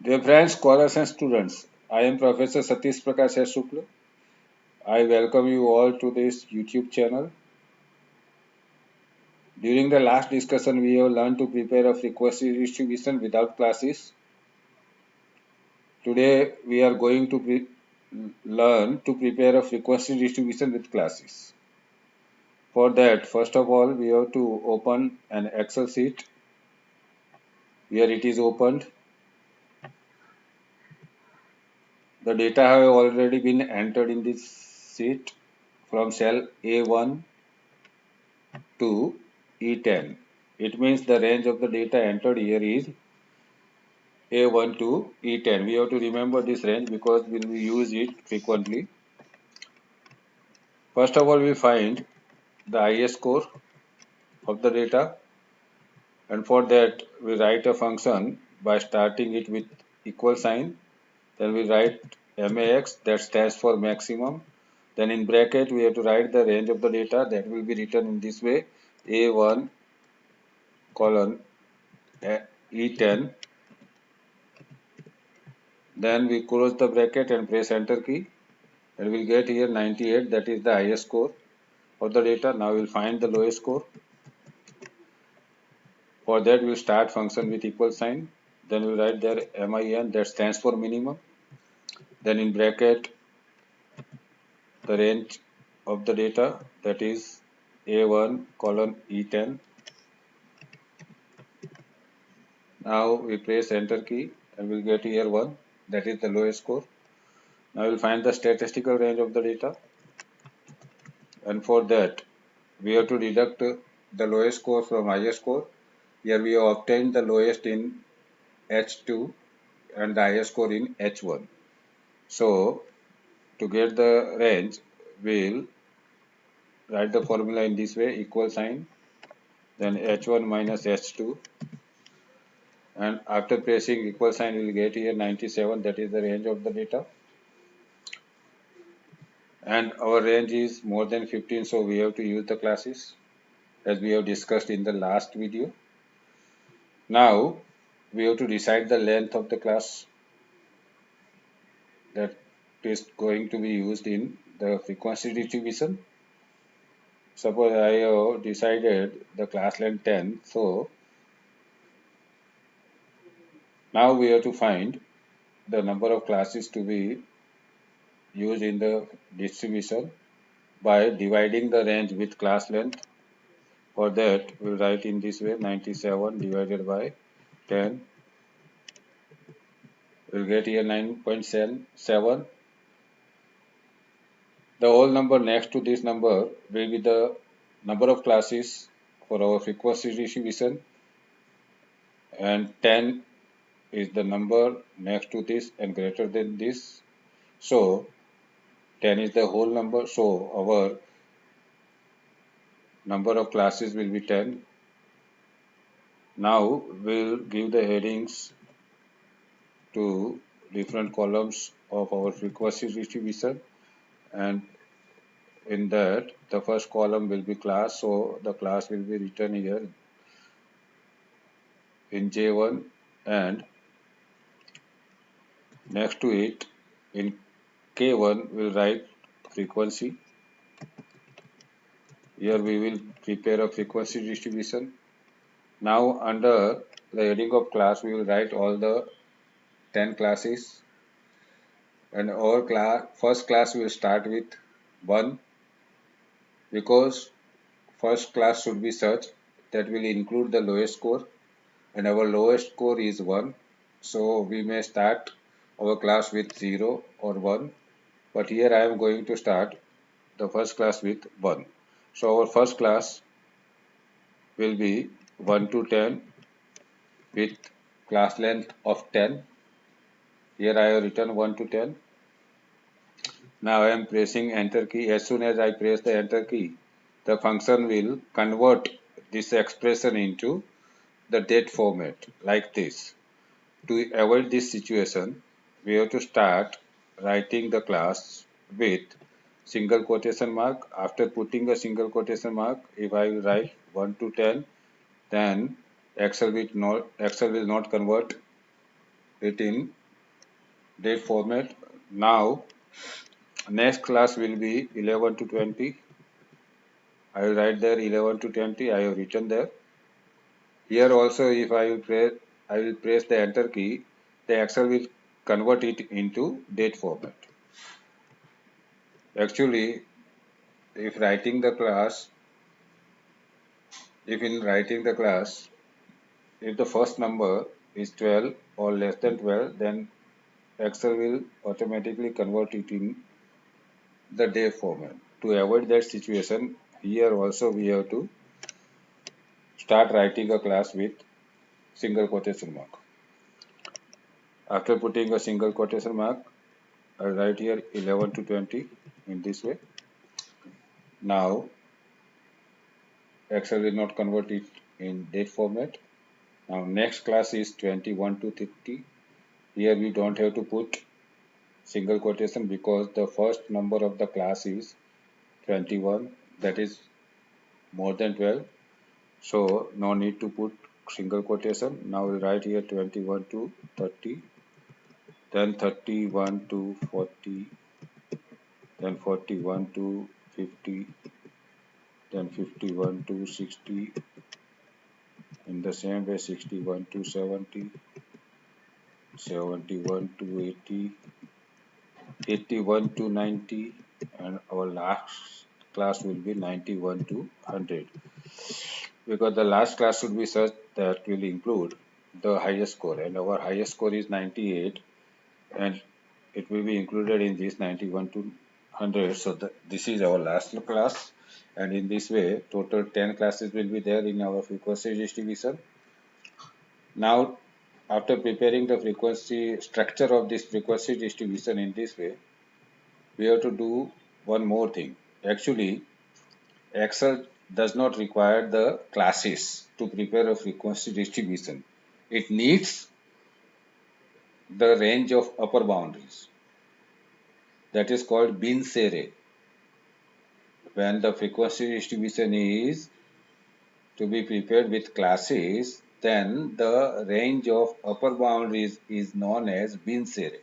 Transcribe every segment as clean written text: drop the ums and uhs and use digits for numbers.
Dear friends, scholars and students, I am Professor Satish Prakash S. Shukla. I welcome you all to this YouTube channel. During the last discussion, we have learned to prepare a frequency distribution without classes. Today, we are going to learn to prepare a frequency distribution with classes. For that, first of all, we have to open an Excel sheet. Here it is opened. The data have already been entered in this sheet from cell A1 to E10. It means the range of the data entered here is A1 to E10. We have to remember this range because we will use it frequently. First of all, we find the IS score of the data, and for that we write a function by starting it with equal sign. Then we write max, that stands for maximum. Then in bracket we have to write the range of the data, that will be written in this way: A1 colon E10. Then we close the bracket and press enter key, and we'll get here 98, that is the highest score of the data. Now we'll find the lowest score. For that we'll start function with equal sign. Then we'll write there min, that stands for minimum. Then in bracket the range of the data, that is A1 colon E10. Now we press enter key and we'll get here 1, that is the lowest score. Now we'll find the statistical range of the data, and for that we have to deduct the lowest score from highest score. Here we have obtained the lowest in H2 and the highest score in H1. So to get the range, we'll write the formula in this way: equal sign, then H1 minus H2, and after pressing equal sign we'll get here 97, that is the range of the data. And our range is more than 15, so we have to use the classes as we have discussed in the last video. Now we have to decide the length of the class that is going to be used in the frequency distribution. Suppose I have decided the class length 10, so now we have to find the number of classes to be used in the distribution by dividing the range with class length. For that we'll write in this way: 97 divided by 10. We'll get here 9.7. The whole number next to this number will be the number of classes for our frequency distribution, and 10 is the number next to this and greater than this. So 10 is the whole number, so our number of classes will be 10. Now we'll give the headings to different columns of our frequency distribution, and in that the first column will be class, so the class will be written here in J1, and next to it in K1 we'll write frequency. Here we will prepare a frequency distribution. Now under the heading of class we will write all the 10 classes, and our first class will start with 1, because first class should be such that will include the lowest score, and our lowest score is 1, so we may start our class with 0 or 1, but here I am going to start the first class with 1. So our first class will be 1 to 10 with class length of 10. Here I have written 1 to 10. Now I am pressing enter key. As soon as I press the enter key, the function will convert this expression into the date format like this. To avoid this situation, we have to start writing the class with single quotation mark. After putting a single quotation mark, if I write 1 to 10, then Excel will not convert it in date format. Now next class will be 11 to 20. I will write there 11 to 20. I have written there. Here also, if I will press the enter key, the Excel will convert it into date format. Actually, if writing the class, if in writing the class, if the first number is 12 or less than 12, then Excel will automatically convert it in the day format. To avoid that situation, here also we have to start writing a class with single quotation mark. After putting a single quotation mark, I write here 11 to 20 in this way. Now Excel will not convert it in date format. Now next class is 21 to 30. Here we don't have to put single quotation because the first number of the class is 21, that is more than 12. So no need to put single quotation. Now we write here 21 to 30, then 31 to 40, then 41 to 50, then 51 to 60, in the same way 61 to 70, 71 to 80, 81 to 90, and our last class will be 91 to 100. Because the last class should be such that will include the highest score, and our highest score is 98, and it will be included in this 91 to 100. So this is our last class, and in this way total 10 classes will be there in our frequency distribution. Now after preparing the frequency structure of this frequency distribution in this way, we have to do one more thing. Actually, Excel does not require the classes to prepare a frequency distribution. It needs the range of upper boundaries. That is called Bin's array. When the frequency distribution is to be prepared with classes, then the range of upper boundaries is known as Bin's array.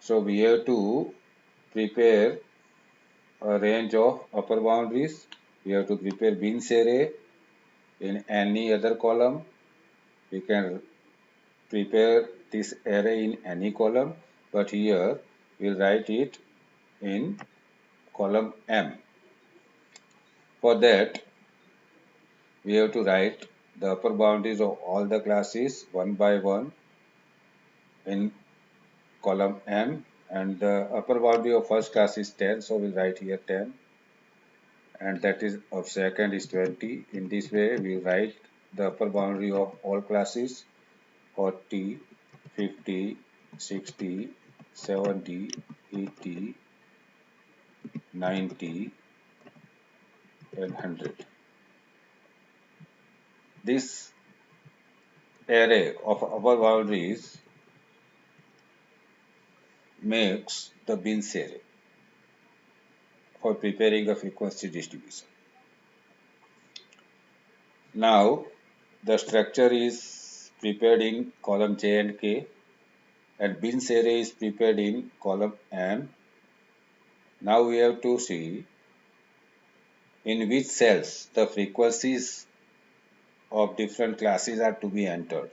So we have to prepare a range of upper boundaries. We have to prepare Bin's array in any other column. We can prepare this array in any column, but here we'll write it in column M. For that, we have to write the upper boundaries of all the classes one by one in column M, and the upper boundary of first class is 10, so we'll write here 10, and that is of second is 20. In this way, we write the upper boundary of all classes 40, 50, 60, 70, 80, 90, and 100. This array of upper boundaries makes the Bin's array for preparing a frequency distribution. Now the structure is prepared in column J and K, and Bin's array is prepared in column M. Now we have to see in which cells the frequencies of different classes are to be entered.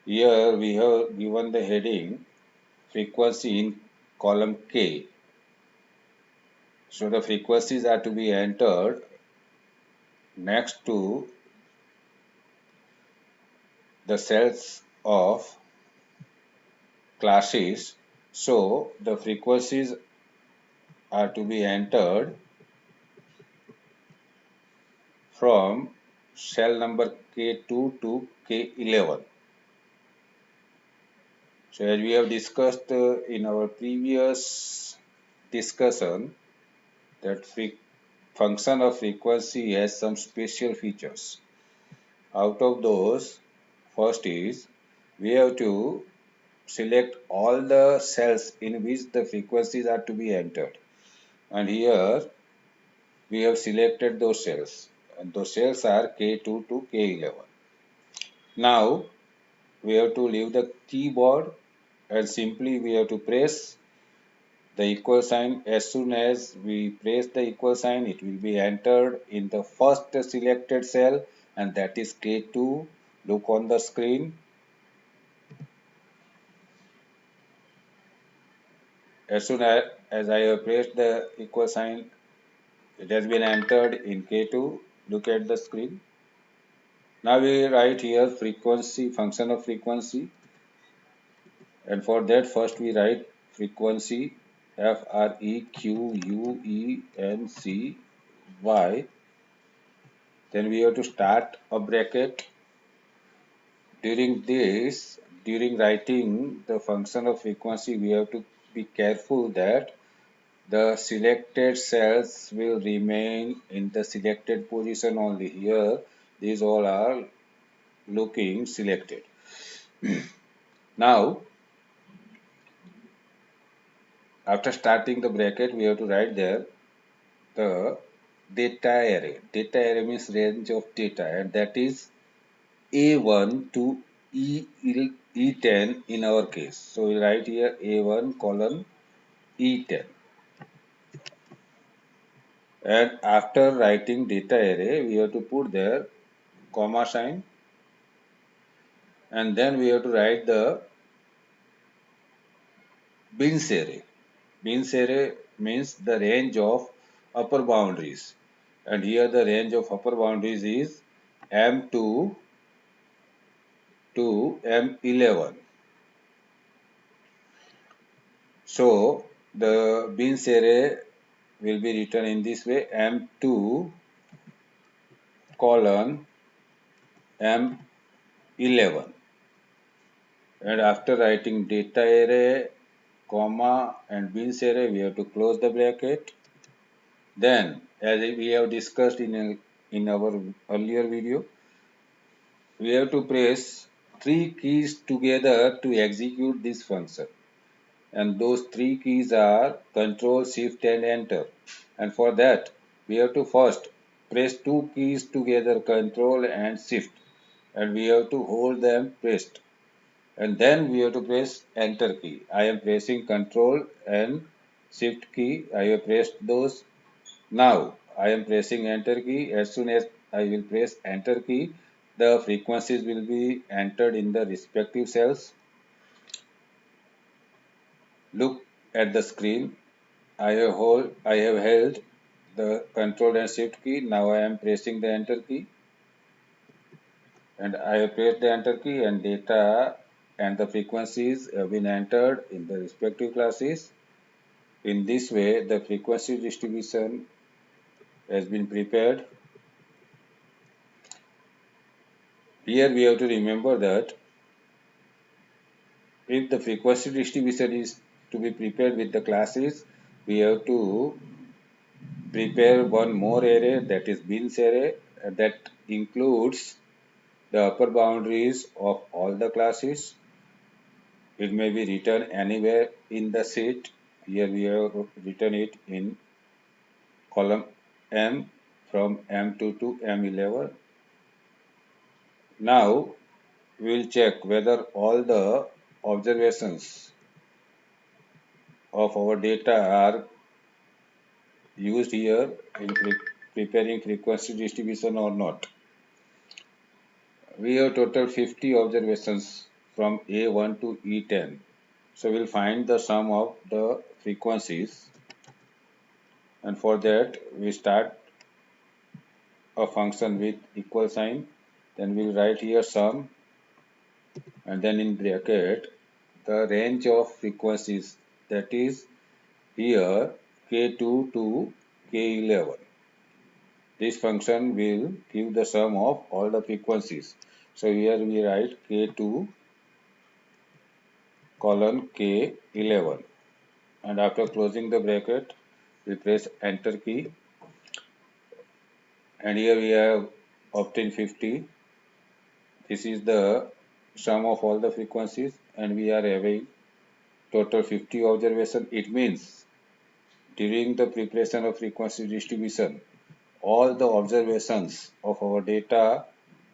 Here we have given the heading frequency in column K. So the frequencies are to be entered next to the cells of classes. So the frequencies are to be entered from cell number K2 to K11. So as we have discussed in our previous discussion, that function of frequency has some special features. Out of those, first is we have to select all the cells in which the frequencies are to be entered, and here we have selected those cells, and those cells are K2 to K11. Now we have to leave the keyboard and simply we have to press the equal sign. As soon as we press the equal sign, it will be entered in the first selected cell, and that is K2. Look on the screen. As soon as I have pressed the equal sign, it has been entered in K2. Look at the screen. Now we write here frequency, function of frequency, and for that first we write frequency frequency. Then we have to start a bracket. During writing the function of frequency, we have to be careful that the selected cells will remain in the selected position only. Here, these all are looking selected. Now, after starting the bracket, we have to write there the data array. Data array means range of data, and that is A1 to E10 in our case. So we write here A1 colon E10. And after writing data array, we have to put there comma sign, and then we have to write the bins array. Bins array means the range of upper boundaries. And here the range of upper boundaries is M2 to M11. So the bins array will be written in this way: M2 colon M11. And after writing data array, comma and bins array, we have to close the bracket. Then, as we have discussed in our earlier video, we have to press three keys together to execute this function. And those three keys are Control, Shift and Enter. And for that, we have to first press two keys together, Control and Shift. And we have to hold them pressed. And then we have to press Enter key. I am pressing Control and Shift key. I have pressed those. Now I am pressing Enter key. As soon as I will press Enter key, the frequencies will be entered in the respective cells. Look at the screen. I have held the Control and Shift key. Now I am pressing the Enter key, and I have pressed the Enter key, and data and the frequencies have been entered in the respective classes. In this way, the frequency distribution has been prepared. Here we have to remember that if the frequency distribution is to be prepared with the classes, we have to prepare one more array, that is bins array, that includes the upper boundaries of all the classes. It may be written anywhere in the sheet. Here we have written it in column M from M2 to M11. Now we will check whether all the observations of our data are used here in preparing frequency distribution or not. We have total 50 observations from A1 to E10. So we'll find the sum of the frequencies, and for that we start a function with equal sign. Then we'll write here sum, and then in bracket the range of frequencies, that is here K2 to K11. This function will give the sum of all the frequencies. So here we write K2 colon K11, and after closing the bracket we press enter key, and here we have obtained 50. This is the sum of all the frequencies, and we are having total 50 observation. It means during the preparation of frequency distribution, all the observations of our data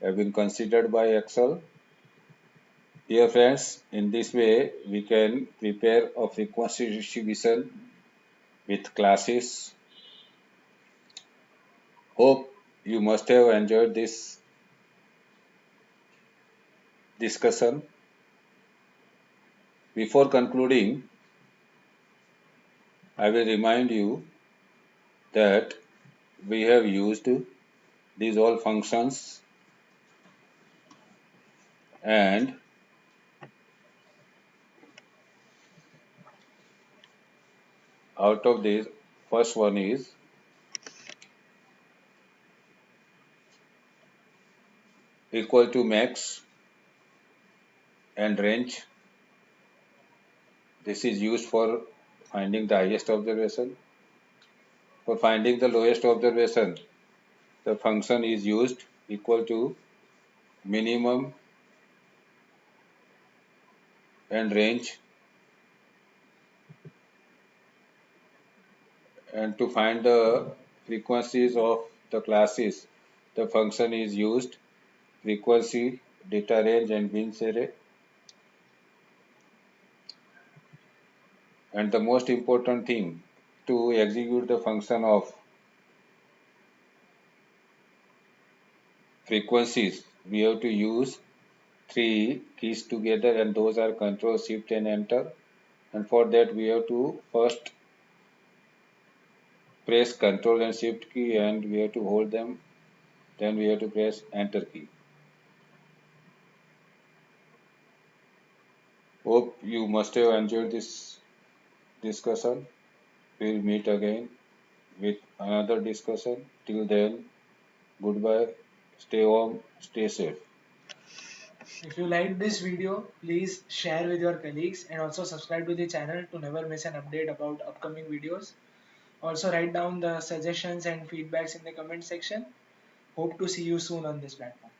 have been considered by Excel, Dear friends, in this way we can prepare a frequency distribution with classes. Hope you must have enjoyed this discussion. Before concluding, I will remind you that we have used these all functions, and out of these, first one is equal to max and range. This is used for finding the highest observation. For finding the lowest observation, the function is used equal to minimum and range, and to find the frequencies of the classes, the function is used frequency, data range, and bins array. And the most important thing, to execute the function of frequencies, we have to use three keys together, and those are Control, Shift, and Enter. And for that, we have to first press Control and Shift key, and we have to hold them. Then we have to press Enter key. Hope you must have enjoyed this discussion. We'll meet again with another discussion. Till then, goodbye. Stay home, stay safe. If you liked this video, please share with your colleagues and also subscribe to the channel to never miss an update about upcoming videos. Also write down the suggestions and feedbacks in the comment section. Hope to see you soon on this platform.